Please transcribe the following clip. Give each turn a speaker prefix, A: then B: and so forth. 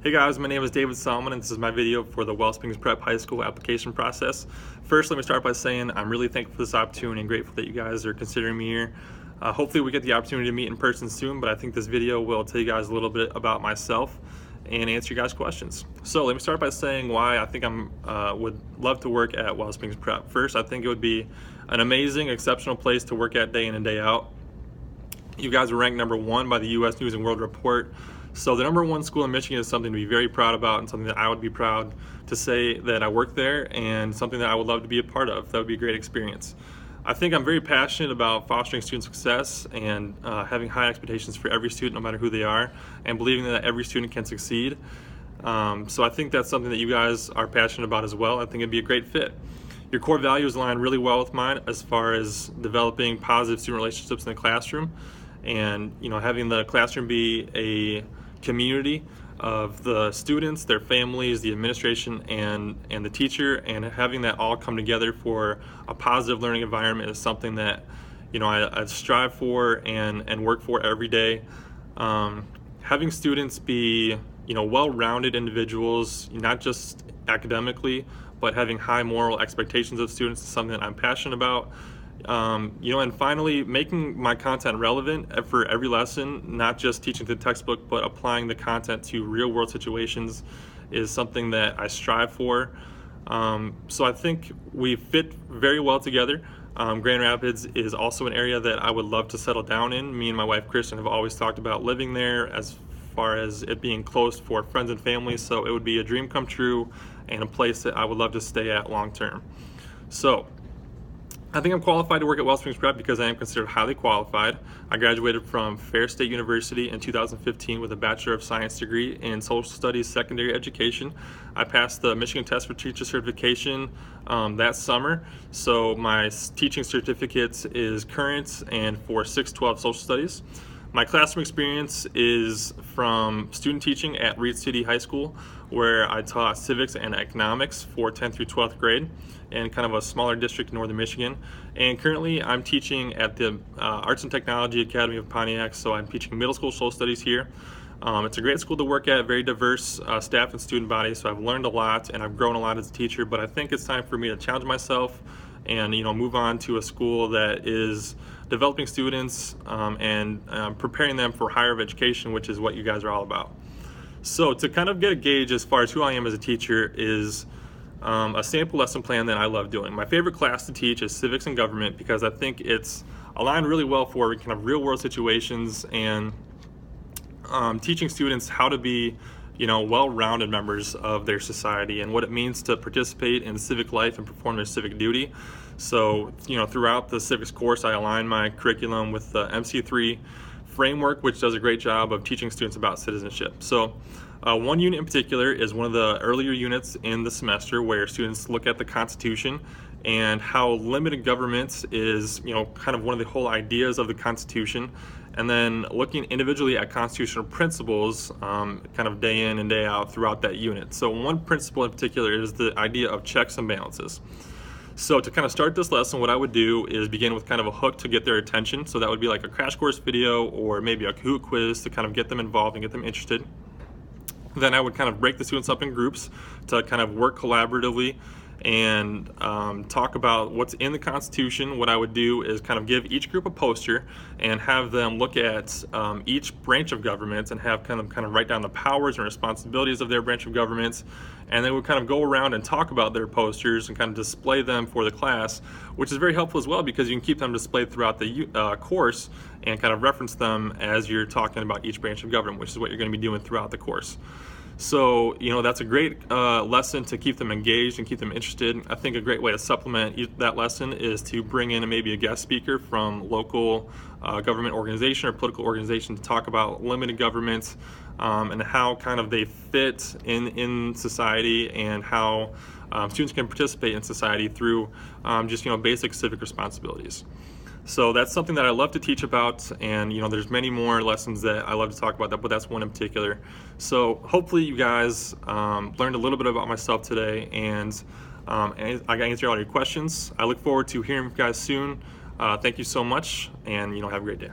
A: Hey guys, my name is David Solomon and this is my video for the Wellspring Prep High School application process. First, let me start by saying I'm really thankful for this opportunity and grateful that you guys are considering me here. Hopefully we get the opportunity to meet in person soon, but I think this video will tell you guys a little bit about myself and answer you guys' questions. So let me start by saying why I think I would love to work at Wellspring Prep. First, I think it would be an amazing, exceptional place to work at day in and day out. You guys are ranked #1 by the U.S. News and World Report. So the #1 school in Michigan is something to be very proud about and something that I would be proud to say that I work there and something that I would love to be a part of. That would be a great experience. I think I'm very passionate about fostering student success and having high expectations for every student, no matter who they are, and believing that every student can succeed. So I think that's something that you guys are passionate about as well. I think it'd be a great fit. Your core values align really well with mine as far as developing positive student relationships in the classroom and having the classroom be a community of the students, their families, the administration, and the teacher, and having that all come together for a positive learning environment is something that I strive for and work for every day. Having students be well-rounded individuals, not just academically, but having high moral expectations of students is something that I'm passionate about. And finally, making my content relevant for every lesson, not just teaching the textbook, but applying the content to real-world situations is something that I strive for. So I think we fit very well together. Grand Rapids is also an area that I would love to settle down in. Me and my wife, Kristen, have always talked about living there as far as it being close for friends and family, so it would be a dream come true and a place that I would love to stay at long term. So I think I'm qualified to work at Wellspring Prep because I am considered highly qualified. I graduated from Fair State University in 2015 with a Bachelor of Science degree in Social Studies Secondary Education. I passed the Michigan Test for Teacher Certification that summer, so my teaching certificate is current and for 612 Social Studies. My classroom experience is from student teaching at Reed City High School, where I taught civics and economics for 10th through 12th grade in kind of a smaller district in northern Michigan. And currently I'm teaching at the Arts and Technology Academy of Pontiac, so I'm teaching middle school social studies here. It's a great school to work at, very diverse staff and student body, so I've learned a lot and I've grown a lot as a teacher, but I think it's time for me to challenge myself and move on to a school that is developing students and preparing them for higher education, which is what you guys are all about. So to kind of get a gauge as far as who I am as a teacher is a sample lesson plan that I love doing. My favorite class to teach is civics and government because I think it's aligned really well for kind of real world situations and teaching students how to be well-rounded members of their society and what it means to participate in civic life and perform their civic duty. So, throughout the civics course, I align my curriculum with the MC3 framework, which does a great job of teaching students about citizenship. So, one unit in particular is one of the earlier units in the semester where students look at the Constitution and how limited government is, kind of one of the whole ideas of the Constitution, and then looking individually at constitutional principles kind of day in and day out throughout that unit. So one principle in particular is the idea of checks and balances. So to kind of start this lesson, what I would do is begin with kind of a hook to get their attention. So that would be like a crash course video or maybe a Kahoot quiz to kind of get them involved and get them interested. Then I would kind of break the students up in groups to kind of work collaboratively and talk about what's in the Constitution. What I would do is kind of give each group a poster and have them look at each branch of government and have kind of write down the powers and responsibilities of their branch of government, and they would kind of go around and talk about their posters and kind of display them for the class, which is very helpful as well because you can keep them displayed throughout the course and kind of reference them as you're talking about each branch of government, which is what you're going to be doing throughout the course. So, that's a great lesson to keep them engaged and keep them interested. I think a great way to supplement that lesson is to bring in maybe a guest speaker from local government organization or political organization to talk about limited government and how kind of they fit in society and how students can participate in society through just basic civic responsibilities. So that's something that I love to teach about, and there's many more lessons that I love to talk about, but that's one in particular. So hopefully you guys learned a little bit about myself today, and I got answered all your questions. I look forward to hearing from you guys soon. Thank you so much, and have a great day.